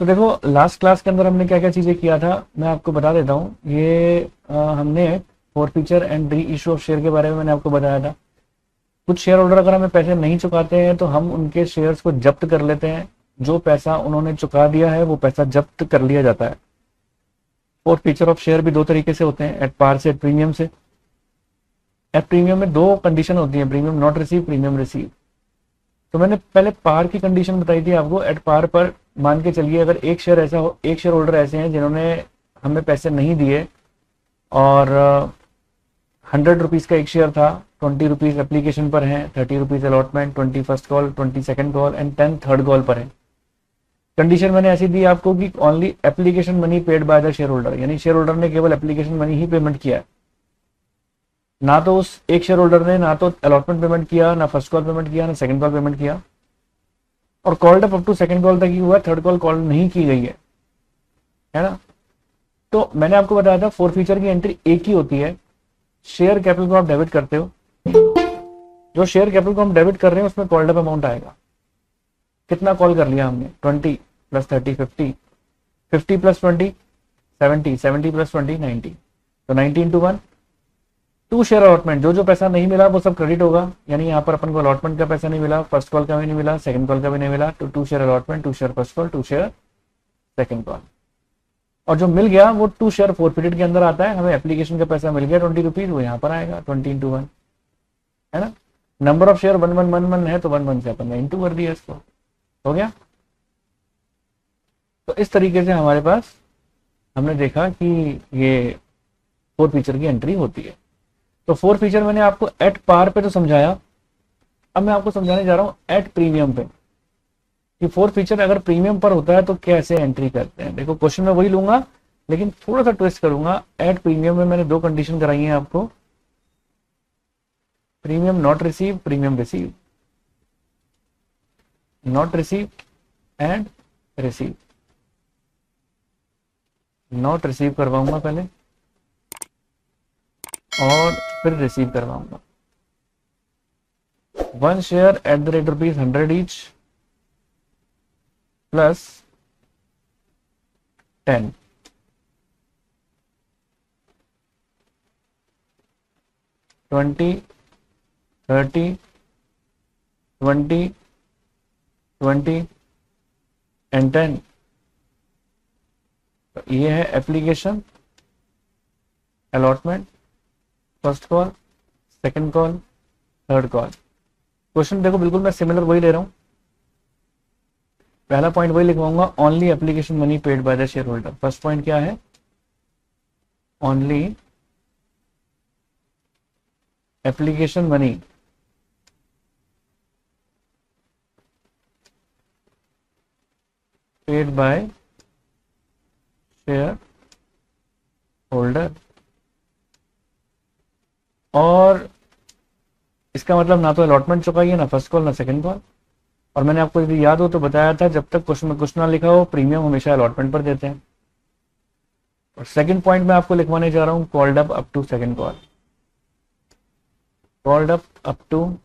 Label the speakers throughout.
Speaker 1: तो देखो, last class के अंदर हमने क्या क्या चीज़ें किया था मैं आपको बता देता हूँ। ये हमने for feature and re issue of share के बारे में मैंने आपको बताया था। कुछ शेयर होल्डर अगर हमें पैसे नहीं चुकाते हैं तो हम उनके शेयर्स को जब्त कर लेते हैं। जो पैसा उन्होंने चुका दिया है वो पैसा जब्त कर लिया जाता है। फॉर फीचर ऑफ शेयर भी दो तरीके से होते हैं, एट पार से, एट प्रीमियम से। एट प्रीमियम में दो कंडीशन होती है, premium not receive, premium receive. तो मैंने पहले पार की कंडीशन बताई थी आपको। एट पार पर मान के चलिए अगर एक शेयर ऐसा हो, एक शेयर होल्डर ऐसे हैं जिन्होंने हमें पैसे नहीं दिए और 100 रुपीज़ का एक शेयर था, 20 रुपीज़ एप्लीकेशन पर है, 30 rupees allotment, 20 first call, 20 second call and 10 third call पर है। कंडीशन मैंने ऐसी दी आपको कि only application money paid by the share holder, यानी शेयर होल्डर ने केवल एप्लीकेशन मनी ही पेमेंट किया है। ना तो उस एक शेयर होल्डर ने ना तो अलॉटमेंट पेमेंट किया, ना फर्स्ट कॉल पेमेंट किया, ना सेकंड कॉल पेमेंट किया, और called up to second call तक ही हुआ, थर्ड कॉल कॉल नहीं की गई है ना। तो मैंने आपको बताया था फोर फीचर की एंट्री एक ही होती है। शेयर कैपिटल को आप डेबिट करते हो, जो शेयर कैपिटल को हम डेबिट कर रहे हैं उसमें कॉल्ड अप अमाउंट आएगा। कितना कॉल कर लिया हमने, 20 प्लस 30 50, 50 प्लस 20 70, 70 प्लस 20 90, तो 90 इंटू 1। टू शेयर अलॉटमेंट, जो जो पैसा नहीं मिला वो सब क्रेडिट होगा, यानी यहाँ पर अपन को अलॉटमेंट का पैसा नहीं मिला, फर्स्ट कॉल का भी नहीं मिला, सेकंड कॉल का भी नहीं मिला, तो to share allotment, to share first call, to share second call. और जो मिल गया वो टू शेयर फोर पीरियड के अंदर आता है। हमें एप्लीकेशन का पैसा मिल गया 20 रुपीज, वो यहाँ पर आएगा 20 इंटू 1, है ना। नंबर ऑफ शेयर 1111 है तो 11 से अपन ने इंटू कर दिया, इसको हो गया। तो इस तरीके से हमारे पास हमने देखा कि ये फोर फीचर की एंट्री होती है। तो फोर फीचर मैंने आपको एट पार पे तो समझाया, अब मैं आपको समझाने जा रहा हूँ एट प्रीमियम पे कि फोर फीचर अगर प्रीमियम पर होता है तो कैसे एंट्री करते हैं। देखो, क्वेश्चन में वही लूंगा लेकिन थोड़ा सा ट्विस्ट करूंगा। एट प्रीमियम में मैंने दो कंडीशन कराई है आपको, premium not receive, premium receive. Not receive and receive. Not receive करवाऊंगा पहले और फिर रिसीव करवाऊंगा। One share at the rate ₹100 each plus 10, 20, 30, 20, 20 and 10। तो ये है application, allotment, first call, second call, third call. Question देखो बिल्कुल मैं सिमिलर वही ले रहा हूं। पहला पॉइंट वही लिखवाऊंगा, only application money paid by the share holder. First point क्या है, only application money paid by share holder. और इसका मतलब ना तो अलॉटमेंट चुकाई है, ना फर्स्ट कॉल, ना सेकंड कॉल। और मैंने आपको यदि याद हो तो बताया था, जब तक क्वेश्चन में कुछ ना लिखा हो प्रीमियम हमेशा अलॉटमेंट पर देते हैं। और सेकंड पॉइंट मैं आपको लिखवाने जा रहा हूं, called up to second call. Called up to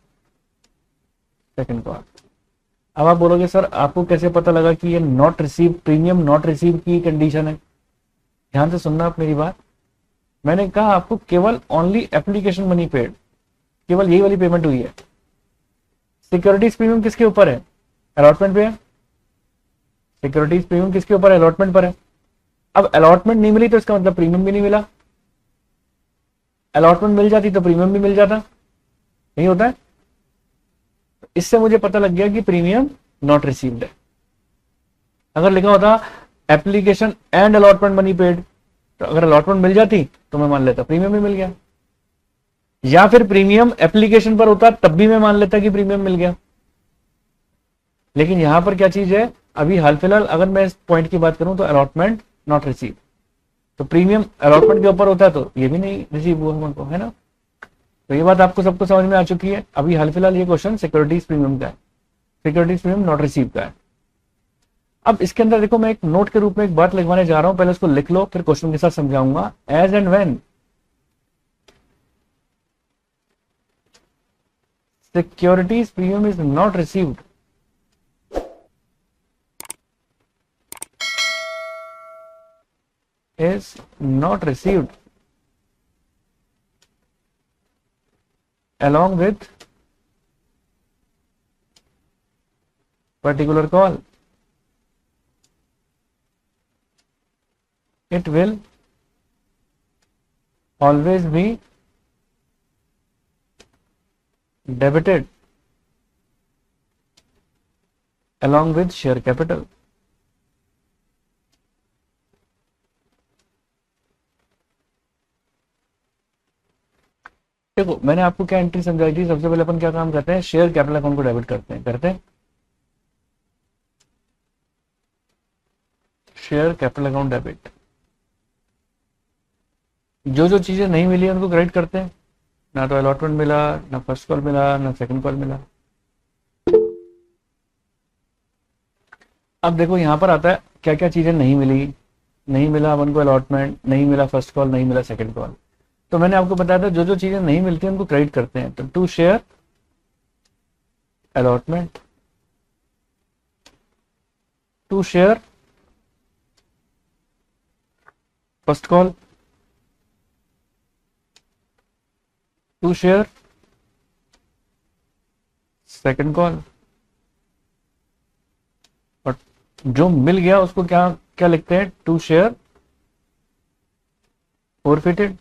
Speaker 1: second call. अब आप बोलोगे सर आपको कैसे पता लगा कि ये not receive, premium not receive की कंडीशन है। ध्यान से सुनना आप मेरी बात। मैंने कहा आपको केवल ओनली एप्लीकेशन मनी पेड, केवल यही वाली पेमेंट हुई है। सिक्योरिटीज प्रीमियम किसके ऊपर है, अलॉटमेंट पे है। सिक्योरिटीज प्रीमियम किसके ऊपर है, अलॉटमेंट पर है। अब अलॉटमेंट नहीं मिली तो इसका मतलब प्रीमियम भी नहीं मिला। अलॉटमेंट मिल जाती तो प्रीमियम भी मिल जाता, नहीं होता है। इससे मुझे पता लग गया कि प्रीमियम नॉट रिसीव्ड है। अगर लिखा होता application and allotment money paid, तो अगर अलॉटमेंट मिल जाती तो मैं मान लेता प्रीमियम भी मिल गया, या फिर प्रीमियम एप्लीकेशन पर होता तब भी मैं मान लेता कि प्रीमियम मिल गया। लेकिन यहां पर क्या चीज है, अभी हाल फिलहाल अगर मैं इस पॉइंट की बात करूं तो अलॉटमेंट नॉट रिसीव, तो प्रीमियम अलॉटमेंट के ऊपर होता है तो ये भी नहीं रिसीव हुआ हमको, है ना। तो ये बात आपको सबको समझ में आ चुकी है। अभी हाल फिलहाल ये क्वेश्चन सिक्योरिटीज प्रीमियम का है, सिक्योरिटीज प्रीमियम नॉट रिसीव का है। अब इसके अंदर देखो, मैं एक नोट के रूप में एक बात लिखवाने जा रहा हूं, पहले उसको लिख लो फिर क्वेश्चन के साथ समझाऊंगा। As and when securities premium is not received, is not received along with particular call, it will always be debited along with share capital. देखो मैंने आपको क्या एंट्री समझाई थी। सबसे पहले अपन क्या काम करते हैं, शेयर कैपिटल अकाउंट को डेबिट करते हैं शेयर कैपिटल अकाउंट डेबिट। जो जो चीजें नहीं मिली उनको क्रेडिट करते हैं, ना तो अलॉटमेंट मिला, ना फर्स्ट कॉल मिला, ना सेकंड कॉल मिला। अब देखो यहां पर आता है क्या क्या चीजें नहीं मिली। नहीं मिला अपन को अलॉटमेंट, नहीं मिला फर्स्ट कॉल, नहीं मिला सेकंड कॉल। तो मैंने आपको बताया था जो जो चीजें नहीं मिलती उनको क्रेडिट करते हैं। तो to share allotment, to share first call, to share second call, और जो मिल गया उसको क्या क्या लिखते हैं, टू शेयर फोरफिटेड।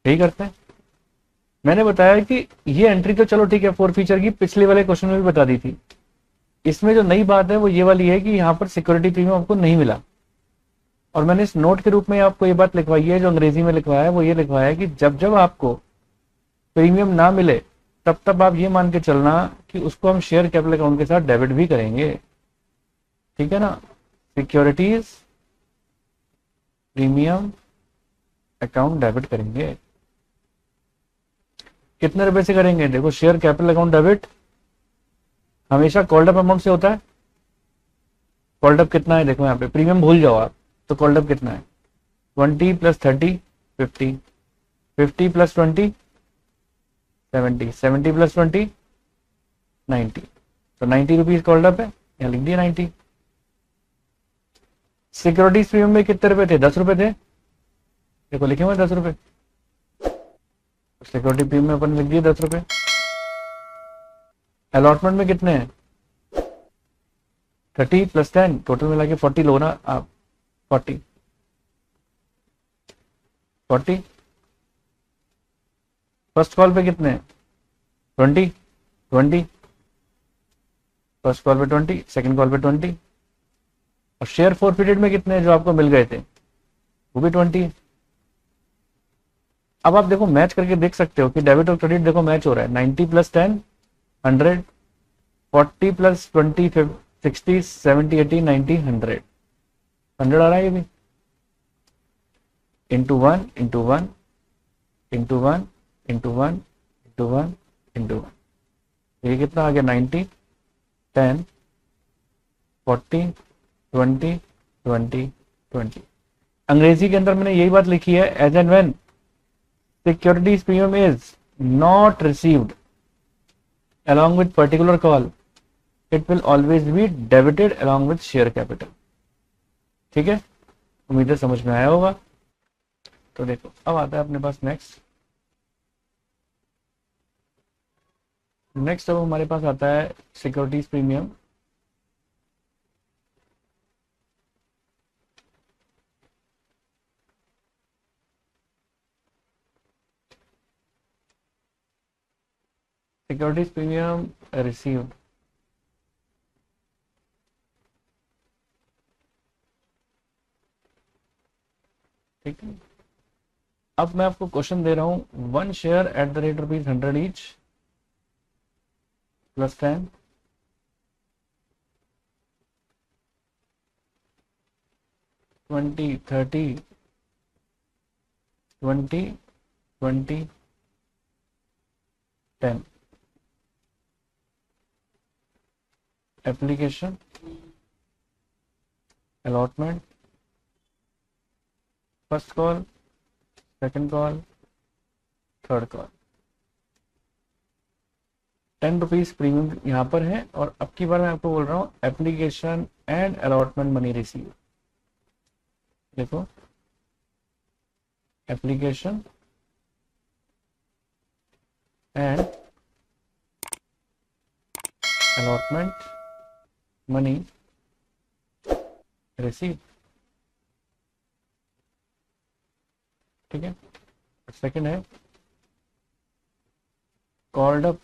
Speaker 1: यही करते हैं। मैंने बताया कि ये एंट्री तो चलो ठीक है, फोर फीचर की पिछले वाले क्वेश्चन में भी बता दी थी। इसमें जो नई बात है वो ये वाली है कि यहाँ पर सिक्योरिटी प्रीमियम आपको नहीं मिला। और मैंने इस नोट के रूप में आपको ये बात लिखवाई है, जो अंग्रेजी में लिखवाया है वो ये लिखवाया है कि जब जब आपको प्रीमियम ना मिले तब तब आप ये मान के चलना कि उसको हम शेयर कैपिटल अकाउंट के साथ डेबिट भी करेंगे। ठीक है ना, सिक्योरिटीज प्रीमियम अकाउंट डेबिट करेंगे। कितने रुपए से करेंगे, देखो शेयर कैपिटल अकाउंट डेबिट हमेशा कॉल्ड अप अमाउंट से होता है। कॉल्ड अप कितना है, देखो यहाँ पे प्रीमियम भूल जाओ आप, तो कॉल्ड अप कितना है 20 + 30 50, 50 + 20 70, 70 + 20 90, तो 90 रुपीज कॉल्ड अप है, यहाँ लिख दिया 90। सिक्योरिटीज प्रीमियम में कितने रुपए थे, 10 रुपए थे, देखो लिखे हुए 10 रुपए। सिक्योरिटी प्रीमियम में अपन लिख दिए 10 रुपए। अलॉटमेंट में कितने हैं 30 + 10, टोटल मिला के 40 लो ना आप, 40 40। फर्स्ट कॉल पे कितने हैं 20 20, फर्स्ट कॉल पे 20, सेकंड कॉल पे 20। और शेयर फोरफिटेड में कितने हैं जो आपको मिल गए थे, वो भी 20। अब आप देखो मैच करके देख सकते हो कि डेबिट और क्रेडिट देखो मैच हो रहा है। 90 + 10 100, 40 + 20 60, 70 80 90 100, 100 आ रहा है ये भी। Into 1 into 1 into 1 into 1 into 1 into 1, ये कितना आ गया 90 10 40 20 20 20। अंग्रेजी के अंदर मैंने यही बात लिखी है, as and when securities premium is not received along with particular call, it will always be debited along with share capital। ठीक है, उम्मीद है समझ में आया होगा। तो देखो अब आता है अपने पास नेक्स्ट अब हमारे पास आता है securities premium. Securities premium received, ठीक है। अब मैं आपको क्वेश्चन दे रहा हूं, 1 share at the rate ₹100 each + 10, 20 30 20 20 10। Application, allotment, first call, second call, third call. 10 rupees premium यहाँ पर है। और अब की बार मैं आपको बोल रहा हूँ application and allotment money receive. देखो application and allotment money receive, ठीक है। सेकंड है called up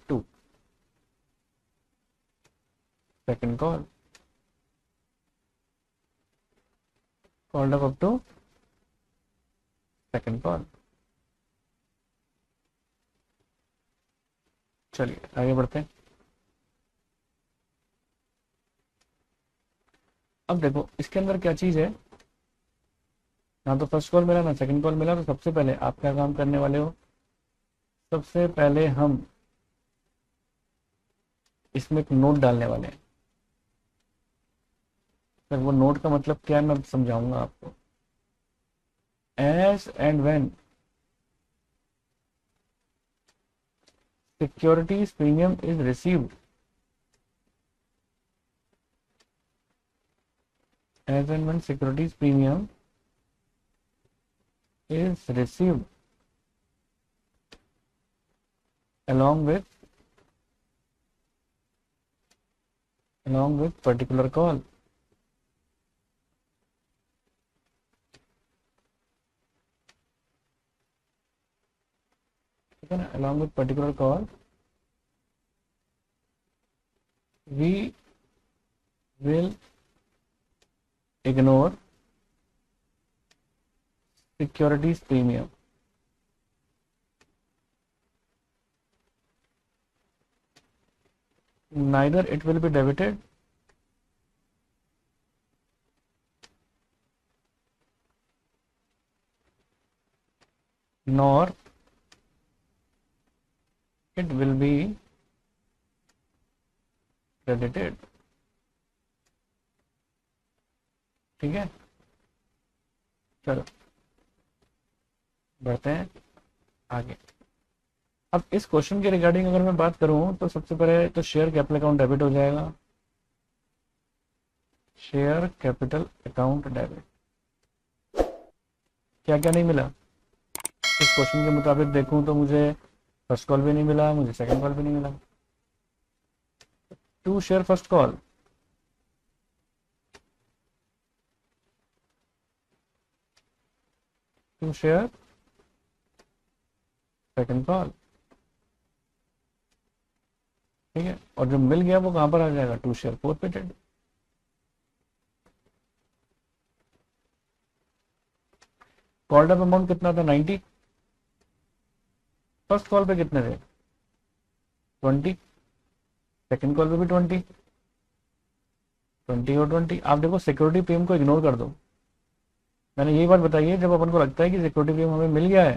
Speaker 1: to second call, called up to second call. चलिए आगे बढ़ते हैं। अब देखो इसके अंदर क्या चीज है, ना तो फर्स्ट कॉल मिला ना सेकंड कॉल मिला, तो सबसे पहले आप क्या काम करने वाले हो, सबसे पहले हम इसमें एक नोट डालने वाले हैं। फिर वो नोट का मतलब क्या है मैं समझाऊंगा आपको। As and when securities premium is received, as and when securities premium is received along with particular call, ठीक है ना, along with particular call we will ignore securities premium, neither it will be debited nor it will be credited, ठीक है। चलो बढ़ते हैं आगे। अब इस क्वेश्चन के रिगार्डिंग अगर मैं बात करूं तो सबसे पहले तो शेयर कैपिटल अकाउंट डेबिट हो जाएगा, शेयर कैपिटल अकाउंट डेबिट। क्या क्या नहीं मिला इस क्वेश्चन के मुताबिक देखूं तो मुझे फर्स्ट कॉल भी नहीं मिला, मुझे सेकंड कॉल भी नहीं मिला। To share first call, to share second call, ठीक है। और जो मिल गया वो कहां पर आ जाएगा, to share forfeited. Called up amount कितना था, 90। फर्स्ट कॉल पे कितने थे, 20। सेकंड कॉल पे भी 20, 20 और 20। आप देखो सिक्योरिटी प्रीमियम को इग्नोर कर दो। मैंने यही बात बताई है, जब अपन को लगता है कि सिक्योरिटी प्रीमियम हमें मिल गया है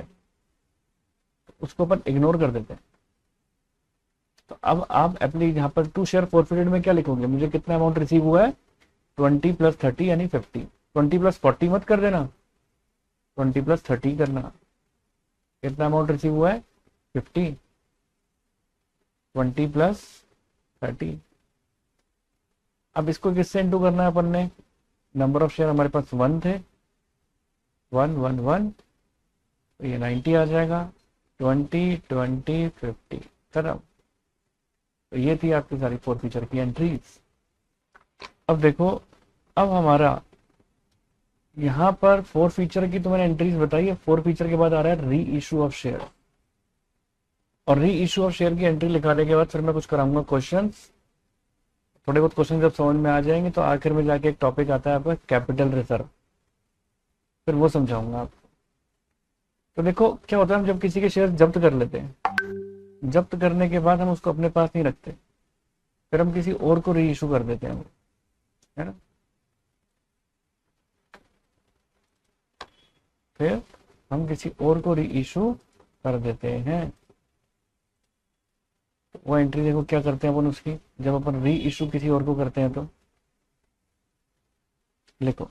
Speaker 1: तो उसको अपन इग्नोर कर देते हैं। तो अब आप अपनी यहाँ पर टू शेयर फोरफिटेड में क्या लिखोगे, मुझे कितना अमाउंट रिसीव हुआ है, 20 + 30 यानी 50। 20 + 40 मत कर देना, 20 + 30 करना। कितना अमाउंट रिसीव हुआ है, 50, 20 + 30। अब इसको किससे इंटू करना है अपन ने, नंबर ऑफ शेयर हमारे पास 1 थे, 1 1 1, तो ये 90 आ जाएगा। 20 20 50 खत्म। तो ये थी आपकी सारी फोर फीचर की एंट्रीज। अब देखो, अब हमारा यहाँ पर फोर फीचर की तो मैंने एंट्रीज बताई है। फोर फीचर के बाद आ रहा है री इशू ऑफ शेयर, और री इशू ऑफ शेयर की एंट्री लिखाने के बाद फिर मैं कुछ कराऊंगा क्वेश्चंस। थोड़े बहुत क्वेश्चन जब समझ में आ जाएंगे तो आखिर में जाके एक टॉपिक आता है आपका कैपिटल रिजर्व, फिर वो समझाऊंगा आपको। तो देखो क्या होता है, हम जब किसी के शेयर जब्त कर लेते हैं, जब्त करने के बाद हम उसको अपने पास नहीं रखते, फिर हम किसी और को री इशू कर देते हैं, है ना। फिर हम किसी और को री इशू कर देते हैं। तो वो एंट्री देखो क्या करते हैं अपन उसकी, जब अपन री इशू किसी और को करते हैं तो लिखो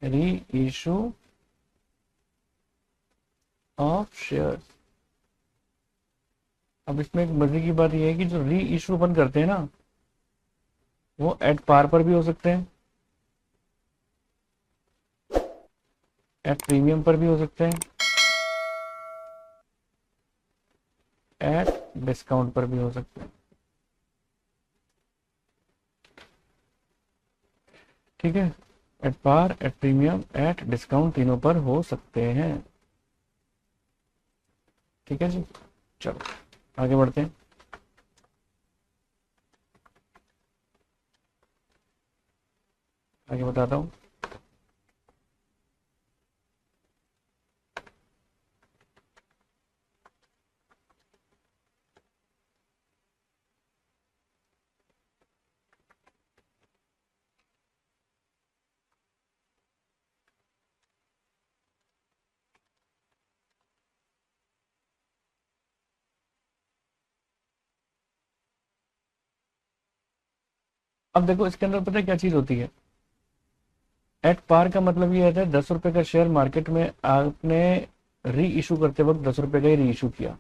Speaker 1: री इशू ऑफ शेयर। अब इसमें एक मजे की बात यह है कि जो री इशू अपन करते हैं ना, वो एट पार पर भी हो सकते हैं, एट प्रीमियम पर भी हो सकते हैं, एट डिस्काउंट पर भी हो सकते हैं। ठीक है, at par, at premium, at discount तीनों पर हो सकते हैं। ठीक है जी, चलो आगे बढ़ते हैं। आगे बताता हूँ। अब देखो इसके अंदर पता है क्या चीज होती है। एट पार का मतलब ये होता है 10 रुपए का शेयर मार्केट में आपने री इशू करते वक्त 10 रुपए का ही री इशू किया।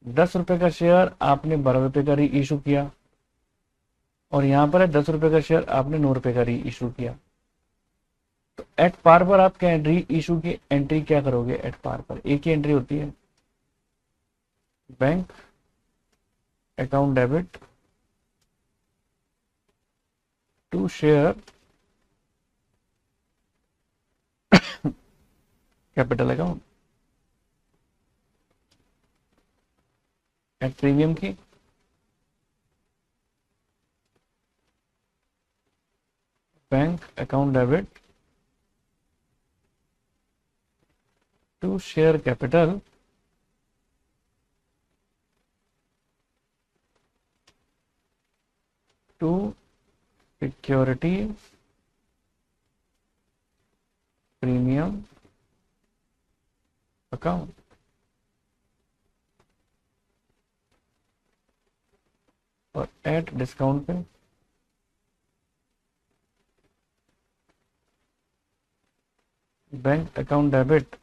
Speaker 1: 10 रुपए का शेयर आपने 12 रुपए का री इशू किया, और यहां पर है 10 रुपए का शेयर आपने 9 रुपए का री इशू किया। तो एट पार पर आप क्या री इशू की एंट्री क्या करोगे? एट पार पर एक ही एंट्री होती है, bank account debit to share capital account. At premium की bank account debit to share capital to security premium account. और एट डिस्काउंट पे bank account debit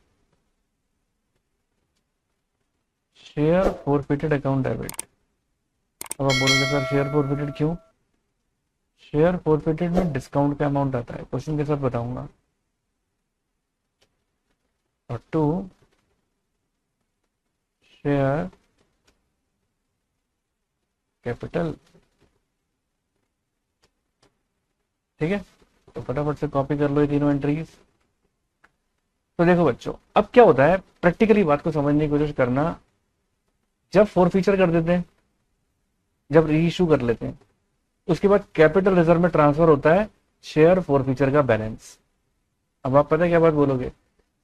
Speaker 1: share forfeited account debit. अब आप बोलोगे सर शेयर फॉरफिटेड क्यों? Share forfeited में discount का amount आता है, क्वेश्चन के साथ बताऊंगा। और टू शेयर कैपिटल। ठीक है, तो फटाफट से कॉपी कर लो ये तीनों एंट्रीज। तो देखो बच्चों, अब क्या होता है, प्रैक्टिकली बात को समझने की कोशिश करना। जब फोर फीचर कर देते हैं, जब री इशू कर लेते हैं, उसके बाद कैपिटल रिजर्व में ट्रांसफर होता है शेयर फोर फीचर का बैलेंस। अब आप पता है क्या बात बोलोगे?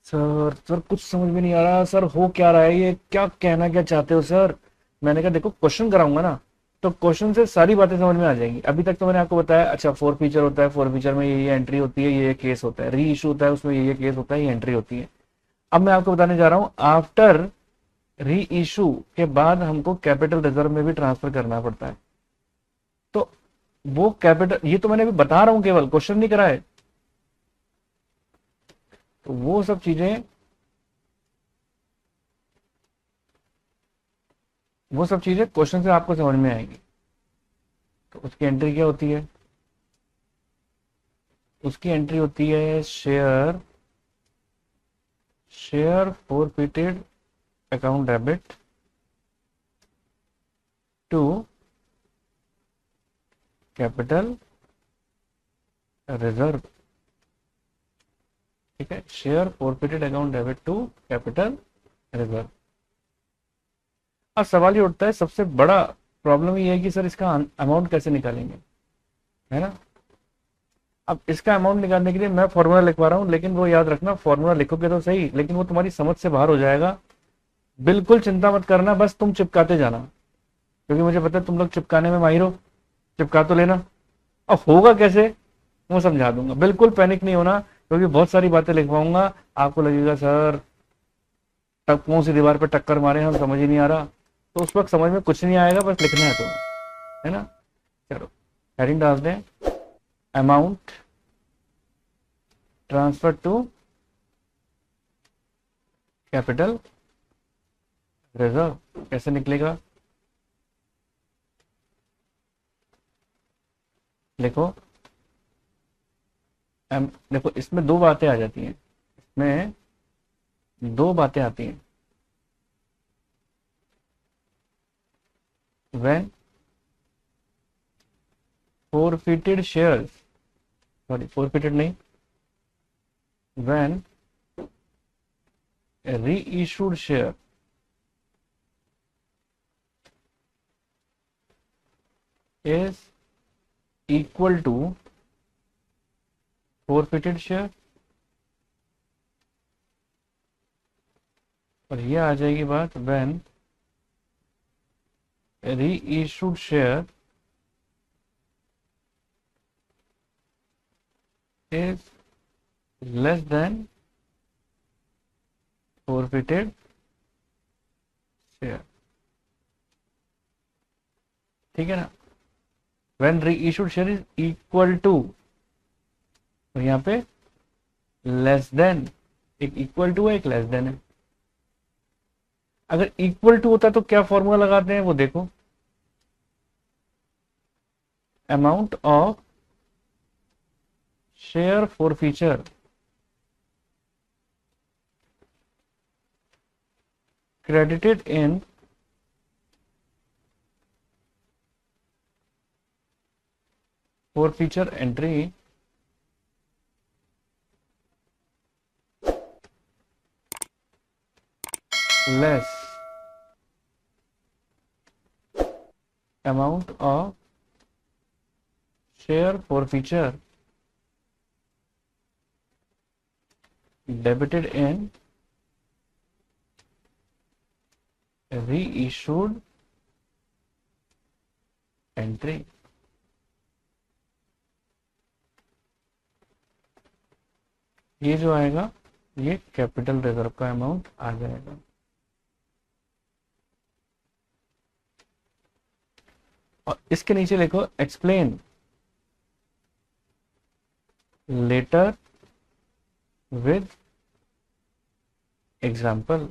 Speaker 1: सर कुछ समझ में नहीं आ रहा सर, हो क्या रहा है, ये क्या कहना क्या चाहते हो सर? मैंने कहा देखो क्वेश्चन कराऊंगा ना, तो क्वेश्चन से सारी बातें समझ में आ जाएंगी। अभी तक तो मैंने आपको बताया, अच्छा फोर फीचर होता है, फोर फीचर में ये एंट्री होती है, ये केस होता है, री इशू होता है उसमें ये केस होता है, ये एंट्री होती है। अब मैं आपको बताने जा रहा हूं, आफ्टर री इशू के बाद हमको कैपिटल रिजर्व में भी ट्रांसफर करना पड़ता है। तो वो कैपिटल, ये तो मैंने अभी बता रहा हूं, केवल क्वेश्चन नहीं करा है। तो वो सब चीजें, वो सब चीजें क्वेश्चन से आपको समझ में आएंगी। तो उसकी एंट्री क्या होती है? उसकी एंट्री होती है share forfeited account debit to capital reserve. ठीक है, share forfeited account debit to capital reserve. अब सवाल ये उठता है, सबसे बड़ा प्रॉब्लम ये है कि सर इसका अमाउंट कैसे निकालेंगे, है ना? अब इसका अमाउंट निकालने के लिए मैं फॉर्मूला लिखवा रहा हूं, लेकिन वो याद रखना, फॉर्मूला लिखोगे तो सही, लेकिन वो तुम्हारी समझ से बाहर हो जाएगा। बिल्कुल चिंता मत करना, बस तुम चिपकाते जाना, क्योंकि मुझे पता है तुम लोग चिपकाने में माहिर हो। चिपका तो लेना। अब होगा कैसे वो समझा दूंगा, बिल्कुल पैनिक नहीं होना, क्योंकि बहुत सारी बातें लिखवाऊंगा। आपको लगेगा सर तब कौन सी दीवार पर टक्कर मारे, हम समझ ही नहीं आ रहा। तो उस वक्त समझ में कुछ नहीं आएगा, बस लिखना है तुम्हें, है ना? चलो हेडिंग डाल दें, amount transfer to capital reserve. कैसे निकलेगा? लिखो देखो इसमें दो बातें आ जाती हैं, इसमें दो बातें आती हैं। When forfeited shares, sorry forfeited नहीं, when a reissued share is equal to forfeited share, और ये आ जाएगी बात when a reissued share is less than forfeited share, ठीक है ना। when reissued share is equal to, तो यहाँ पे लेस देन, एक इक्वल टू है एक लेस देन है। अगर इक्वल टू होता तो क्या फॉर्मूला लगाते हैं वो देखो, amount of share forfeiture credited in forfeiture entry less amount of share forfeiture debited in reissued entry। ये जो आएगा ये कैपिटल रिजर्व का अमाउंट आ जाएगा। और इसके नीचे लिखो एक्सप्लेन लेटर विद एग्जाम्पल।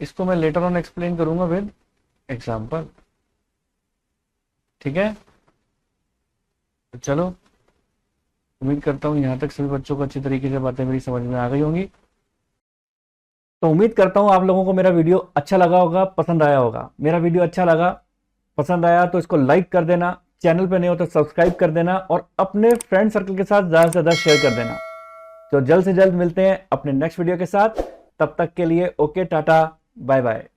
Speaker 1: इसको मैं लेटर ऑन एक्सप्लेन करूंगा विद एग्जाम्पल, ठीक है। तो चलो उम्मीद करता हूँ यहाँ तक सभी बच्चों को अच्छी तरीके से बातें मेरी समझ में आ गई होंगी। तो उम्मीद करता हूँ आप लोगों को मेरा वीडियो अच्छा लगा होगा, पसंद आया होगा। मेरा वीडियो अच्छा लगा, पसंद आया तो इसको लाइक कर देना, चैनल पे नहीं हो तो सब्सक्राइब कर देना और अपने फ्रेंड सर्कल के साथ ज़्यादा से ज़्यादा शेयर कर देना। तो जल्द से जल्द मिलते हैं अपने नेक्स्ट वीडियो के साथ, तब तक के लिए ओके टाटा बाय बाय।